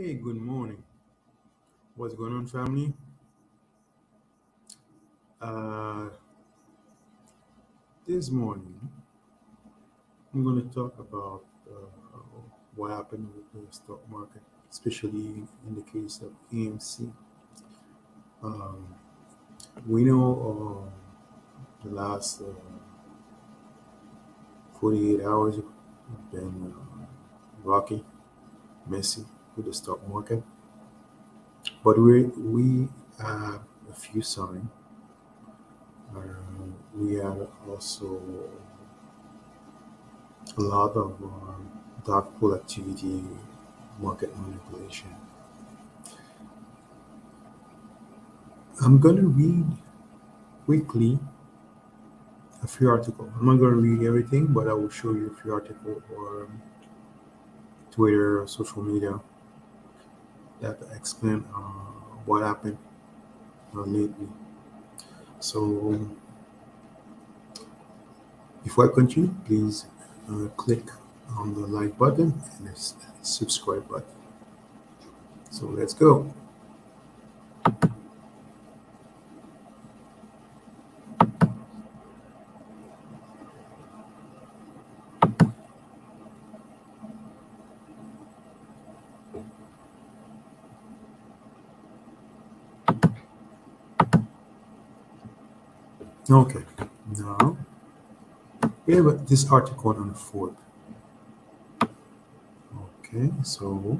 Hey, good morning. What's going on, family? Uh, this morning, I'm going to talk about what happened with the stock market, especially in the case of AMC. Um, we know the last 48 hours have been rocky, messy with the stock market, but we have a few signs. Uh, we have also a lot of dark pool activity, market manipulation. I'm going to read quickly a few articles. I'm not going to read everything, but I will show you a few articles or Twitter or social media that explain what happened lately. So before I continue, please click on the like button and the subscribe button. So let's go. Okay, now we have this article on the fourth. Okay, so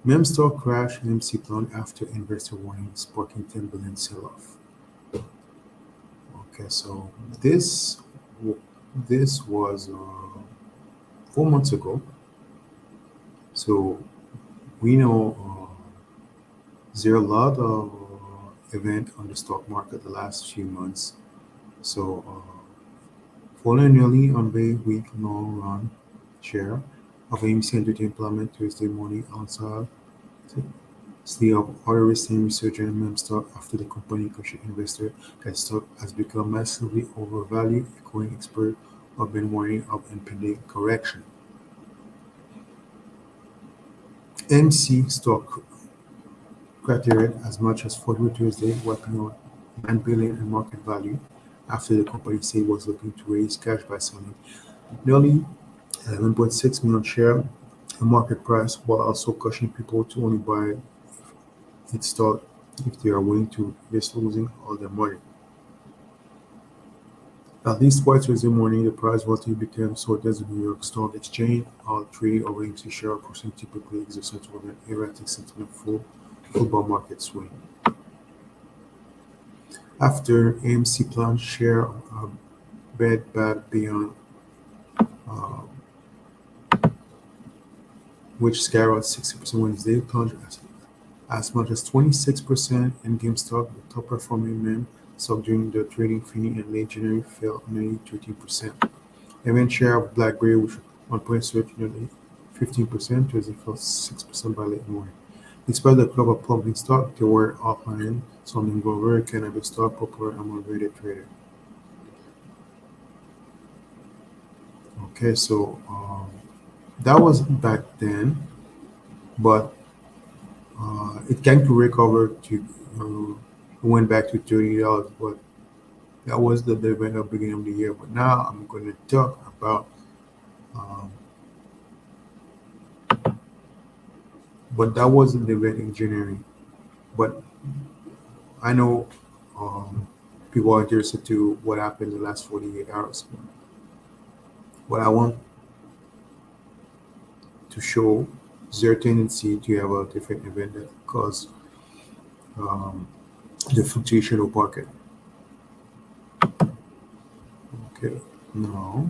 meme stock crash AMC plunge after investor warning sparking 10 billion sell-off. Okay, so this this was 4 months ago. So we know there are a lot of event on the stock market the last few months. So following nearly on very week long run share of AMC Entertainment implement Tuesday morning outside of other recent resurgent meme stock after the company cautioned investor that stock has become massively overvalued, echoing experts have been warning of impending correction. MC stock cratered as much as 40 Tuesday, wiping out 9 billion in market value after the company said it was looking to raise cash by selling nearly 11.6 million shares at market price, while also cautioning people to only buy its stock if they are willing to risk losing all their money. At least twice Tuesday morning, the price volatility became so does the New York Stock Exchange. All trading of AMC share person typically exercise with an erratic sentiment full football market swing. After AMC plunged share bed back beyond uh, which skyrocketed 60% Wednesday, plunged as much as 26% in GameStop, the top performing meme stock during the trading fee in late January fell nearly 13%. Event share of BlackBerry, which on point surged nearly 15%, Thursday fell 6% by late morning. Despite the club of pumping stock, they were outlining something very cannabis stock popular among rated traders. Okay, so that was back then, but it came to recover to went back to $30, but that was the event at the beginning of the year. But now I'm going to talk about, um, but that wasn't the event in January. But I know people are interested to what happened in the last 48 hours. What I want to show is their tendency to have a different event that cause um, the fluctuation of market. Okay, now,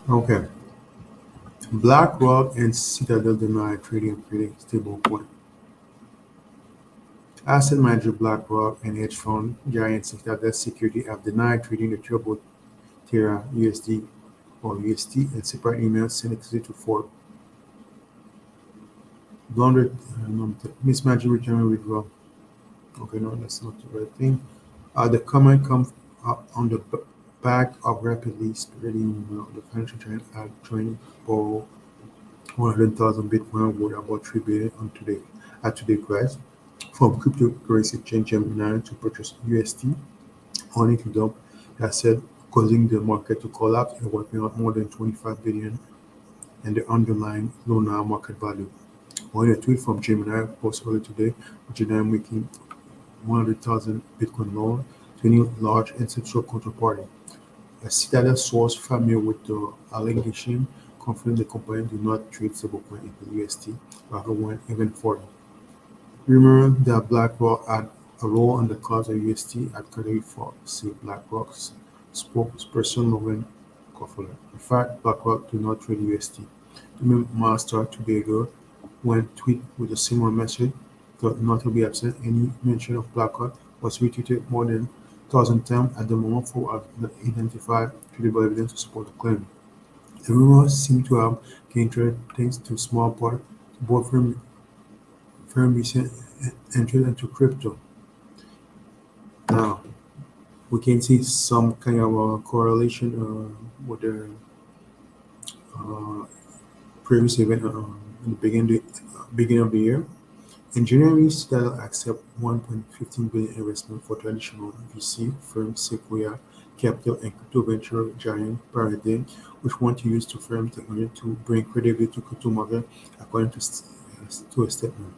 okay. BlackRock and Citadel deny trading predicting stablecoin. Asset manager BlackRock and hedge fund giant Citadel Security have denied trading the turbo Terra USD or UST and separate email send it to for laundered mismatch return withdrawal. Okay, no, that's not the right thing. The comment comes on the back of rapidly spreading the financial trend at training for 100,000 Bitcoin worth about 3 billion on today at today's price from cryptocurrency exchange Gemini to purchase UST only to dump asset, causing the market to collapse and wiping out more than 25 billion and the underlying low now market value. On a tweet from Gemini posted earlier today, Gemini making 100,000 Bitcoin loan to any large institutional counterparty. A Citadel source familiar with the allegation confirmed the company do not trade stablecoin into UST, rather went even further. Remember that BlackRock had a role in the cause of UST at Category 4, said BlackRock's spokesperson Lauren Kofler. In fact, BlackRock do not trade UST. The master today ago went tweet with a similar message, thought not to be absent. Any mention of BlackRock was retweeted more than 1,000 times at the moment for identified credible evidence to support the claim. The rumors seem to have gained traction thanks to small part to both firm recent entry into crypto. Now, we can see some kind of a correlation with the uh, previous event in the beginning of the year. Engineering that accept 1.15 billion investment for traditional VC firm Sequoia Capital and crypto venture giant Paradigm, which want to use to firm technology to bring credibility to crypto market, according to a statement.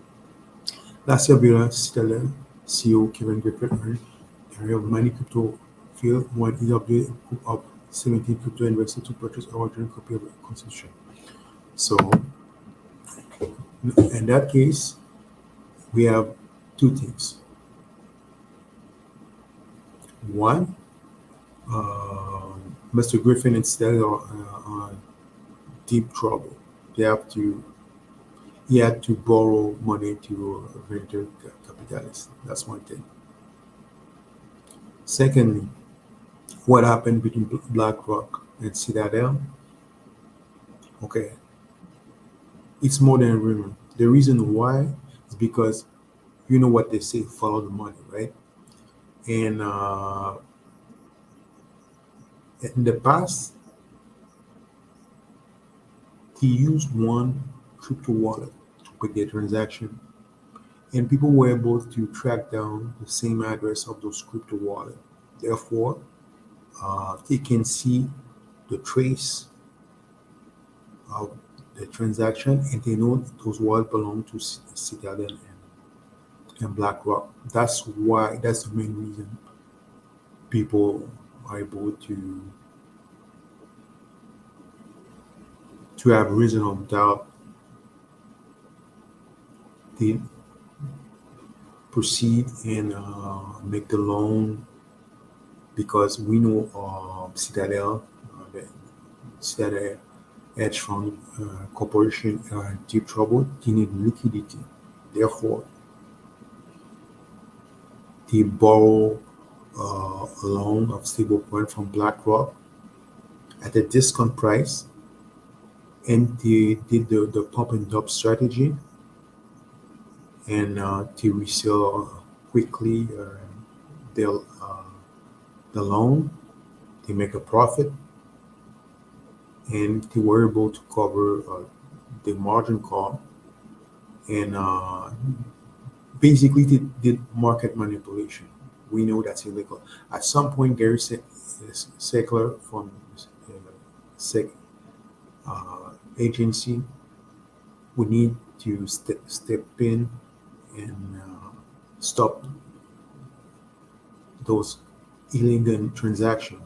Last year, Billa Citadel CEO Kevin Griffin earned area of many crypto field when EW group of 17 crypto investors to purchase a original copy of the constitution. So, in that case, we have two things. One, Mr. Griffin and Stella are deep trouble. They have to he had to borrow money to venture capitalists. That's one thing. Secondly, what happened between BlackRock and Citadel? Okay, it's more than a rumor. The reason why is because you know what they say: follow the money, right? And in the past, he used one crypto wallet to put their transaction, and people were able to track down the same address of those crypto wallets. Therefore, they can see the trace of the transaction, and they know those wallets belong to Citadel and BlackRock. That's why. That's the main reason people are able to have reason of doubt they proceed and make the loan because we know Citadel, the Citadel hedge fund corporation are in deep trouble. They need liquidity. Therefore, they borrow a loan of stablecoin from BlackRock at a discount price, and they did the pump and dump strategy, and they resell quickly their, the loan. They make a profit, and they were able to cover the margin call, and basically they did market manipulation. We know that's illegal. At some point, Gary Seckler from uh, SEC agency would need to step in and stop those illegal transactions.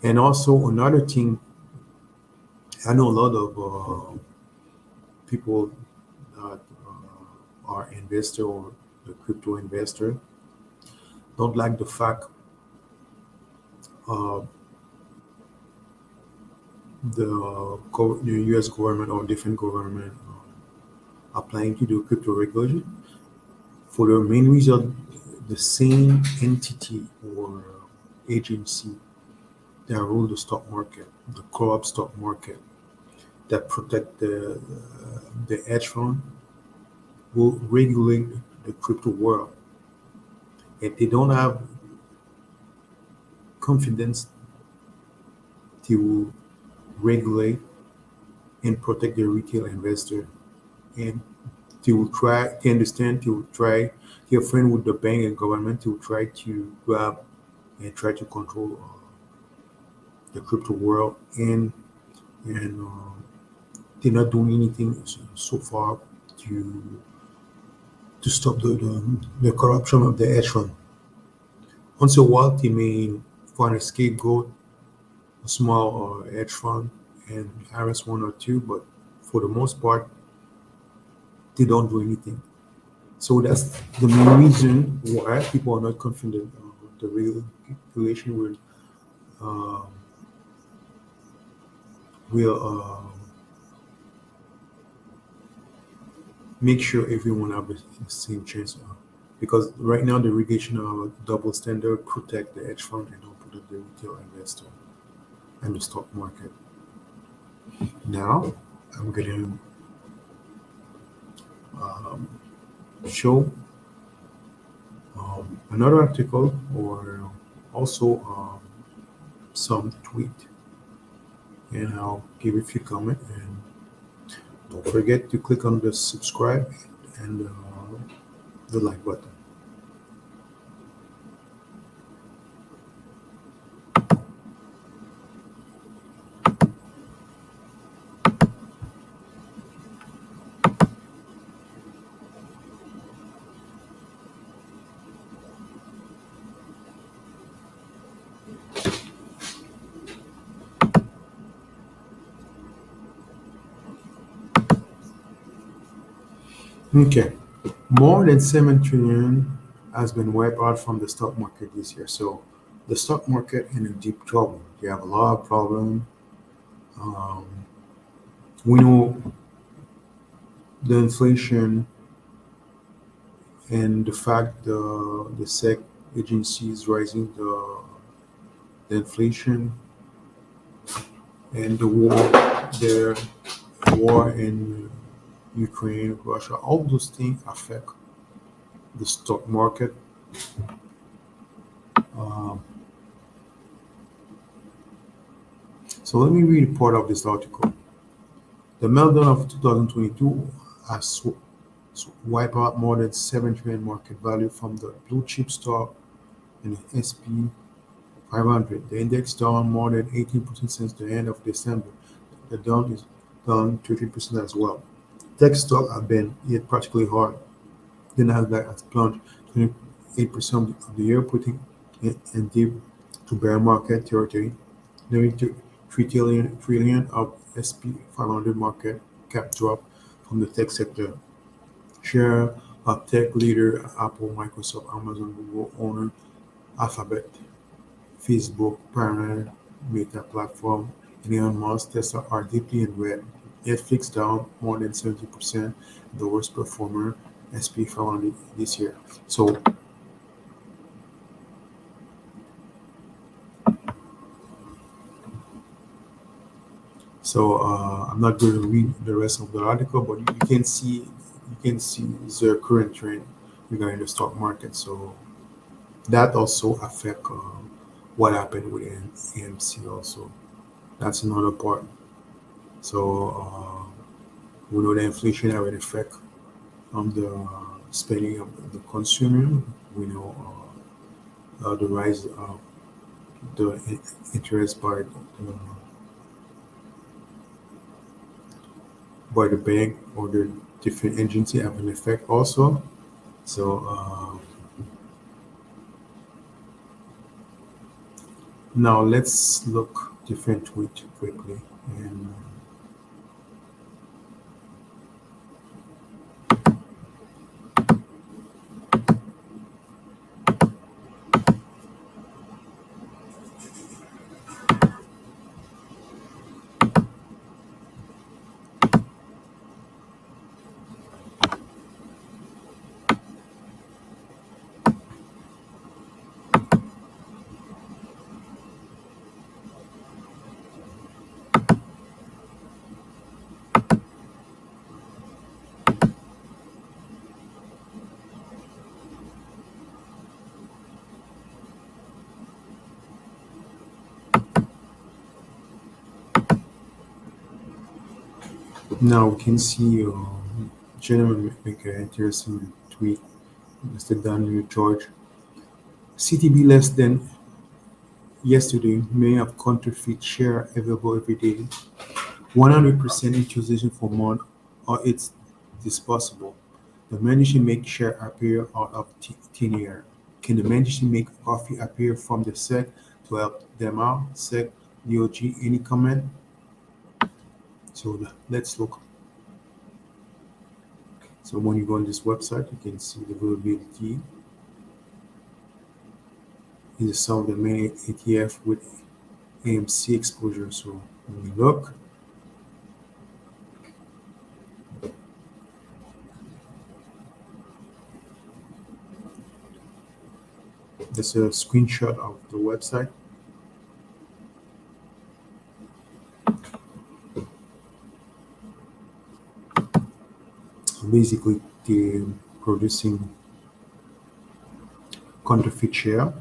And also another thing, I know a lot of people that are investor or the crypto investor don't like the fact uh, the U.S. government or different government applying to do crypto regulation for the main reason the same entity or agency that rule the stock market, the co-op stock market that protect the hedge fund will regulate the crypto world. If they don't have confidence to regulate and protect the retail investor, and to try to understand, to try to friend with the bank and government to try to grab and try to control the crypto world, and they're not doing anything so far to stop the corruption of the hedge fund. Once in a while, they may find a scapegoat, a small hedge fund, and harass one or two, but for the most part, they don't do anything. So that's the main reason why people are not confident the regulation uh, will make sure everyone have the same chance. Because right now the regulation double standard protect the hedge fund and don't protect the retail investor and the stock market. Now I'm gonna um, show another article or also some tweet, and I'll give a few comment, and don't forget to click on the subscribe and the like button. Okay, more than 7 trillion has been wiped out from the stock market this year. So the stock market in a deep trouble. You have a lot of problem. Um, we know the inflation and the fact the SEC agency is rising the inflation and the war in Ukraine, Russia, all those things affect the stock market. Um, so let me read part of this article. The meltdown of 2022 has wiped out more than 7 trillion market value from the blue chip stock and the SP 500. The index down more than 18% since the end of December. The down is down 13% as well. Tech stocks have been hit particularly hard. The Nasdaq has plunged 28% of the year, putting it in deep to bear market territory. Nearly 3 trillion of SP 500 market cap drop from the tech sector. Share of tech leader Apple, Microsoft, Amazon, Google owner Alphabet, Facebook, parent Meta platform, and Elon Musk, Tesla are deeply in red. Netflix down more than 70%, the worst performer, SP 500 this year. So I'm not going to read the rest of the article, but you can see the current trend regarding the stock market. So that also affect what happened with AMC also. That's another part. So we know the inflation have an effect on the spending of the consumer. We know the rise of the interest by the bank or the different agency have an effect also. So now let's look different tweet quickly. And Now we can see gentleman make an interesting tweet. Mr. Daniel George. CTB less than yesterday may have counterfeit share available every day. 100% utilization for month or it's disposable. The magician make share appear out of thin air. Can the magician make coffee appear from the sec to help them out? Sec, DOG, any comment? So let's look. So when you go on this website, you can see the availability is some of the main ETF with AMC exposure. So when we look, there's a screenshot of the website. Basically, they're producing counterfeit share.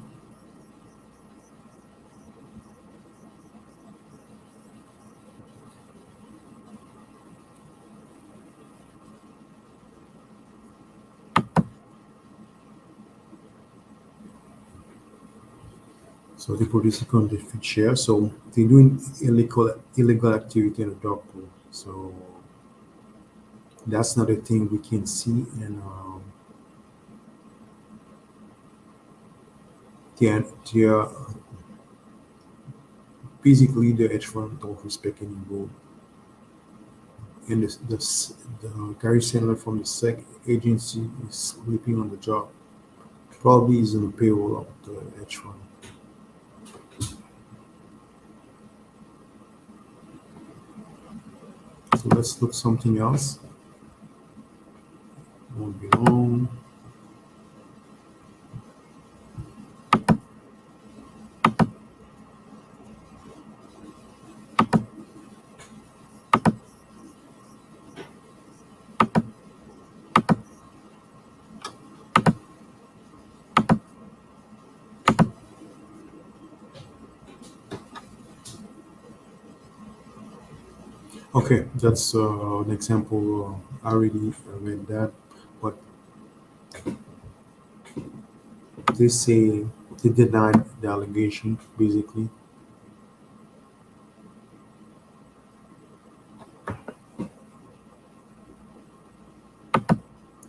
So they produce a counterfeit share. So they're doing illegal activity in the dark pool. So that's not a thing we can see. And they're basically the hedge fund don't respect any rule. And the Gary Sandler from the SEC agency is sleeping on the job. Probably is on the payroll of the hedge fund. So let's look something else. Won't be long. Okay, that's an example. I already read that, but they say they denied the allegation. Basically,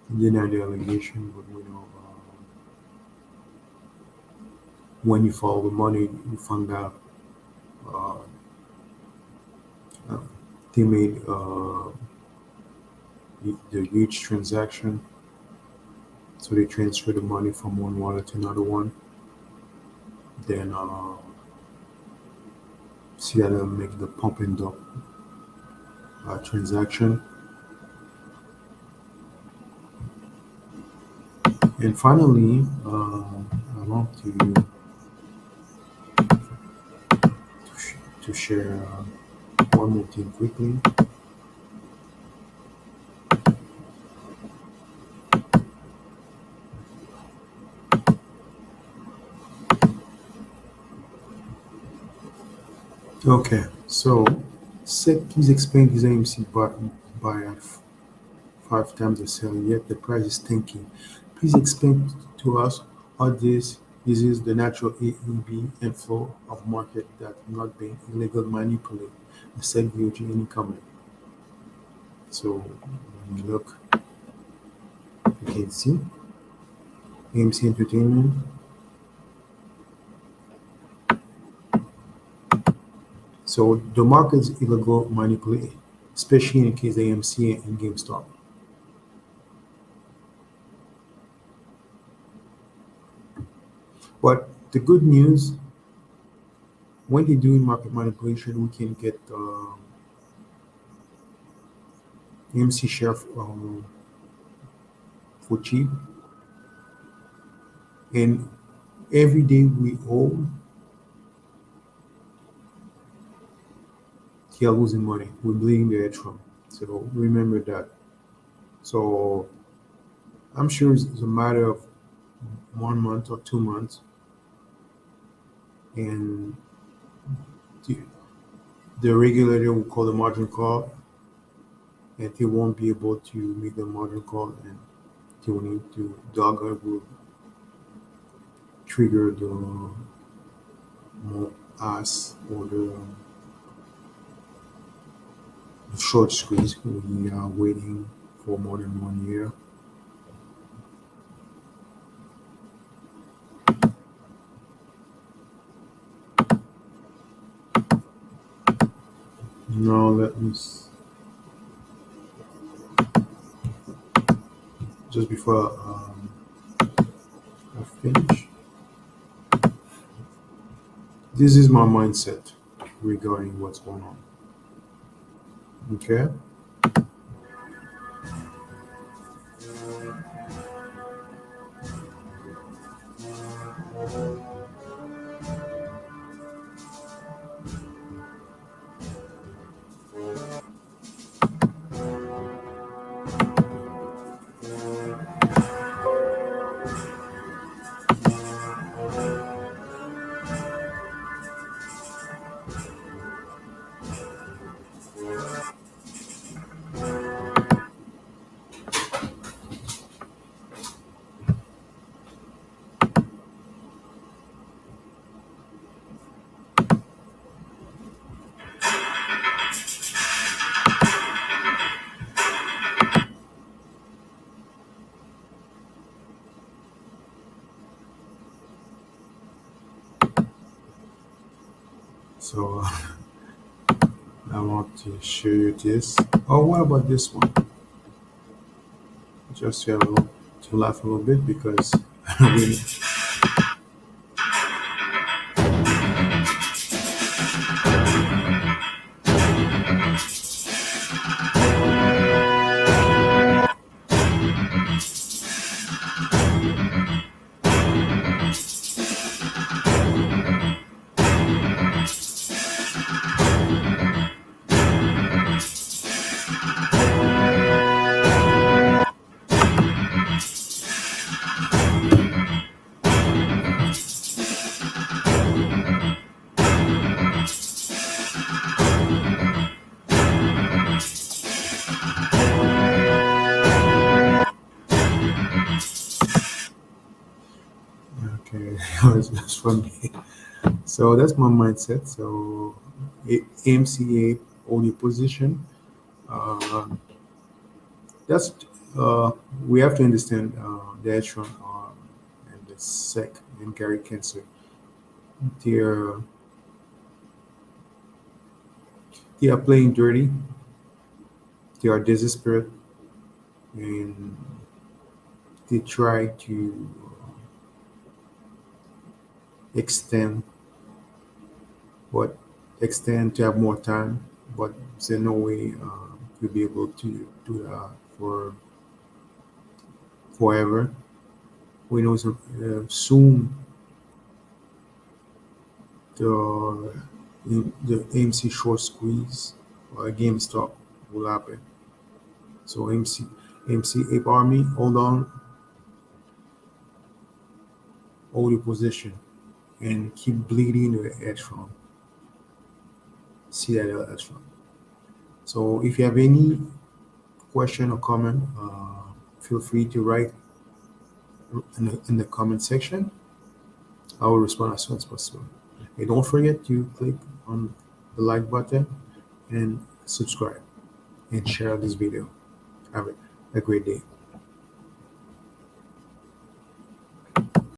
they denied the allegation, but when you follow the money, you find out uh, uh, they made the huge transaction. So they transfer the money from one wallet to another one. Then see how to make the pump and dump transaction. And finally, I want to share one more thing quickly. Okay, so said please explain this AMC buy at 5 times the sale, yet the price is tanking. Please explain to us how this is the natural AEB inflow of market that not being illegal manipulate. The said VOG any comment. So when you look, you can see AMC Entertainment. So the market is illegal manipulate, especially in case AMC and GameStop. But the good news, when they're doing market manipulation, we can get AMC share for cheap. And every day we hold, they are losing money. We're bleeding the hedge fund. So remember that. So I'm sure it's a matter of 1 month or 2 months, and the, the regulator will call the margin call, and they won't be able to make the modern call, and they will need to dogger will trigger the us or the short squeeze. We are waiting for more than 1 year. Now just before I finish, this is my mindset regarding what's going on. Okay, so I want to show you this. Oh, what about this one? Just to, have a little, to laugh a little bit because we, okay, that's funny. So that's my mindset. So AMCA only position. Uh, that's we have to understand the H1 and the SEC and Gary Cancer. They're they are playing dirty. They are desperate, and they try to extend but extend to have more time. But there's no way to be able to do that for forever. We know soon the the AMC short squeeze or GameStop will happen. So AMC Ape Army, hold on, hold your position and keep bleeding the edge from. See that edge from. So if you have any question or comment, feel free to write in the comment section. I will respond as soon as possible. And don't forget to click on the like button and subscribe and share this video. Have a great day.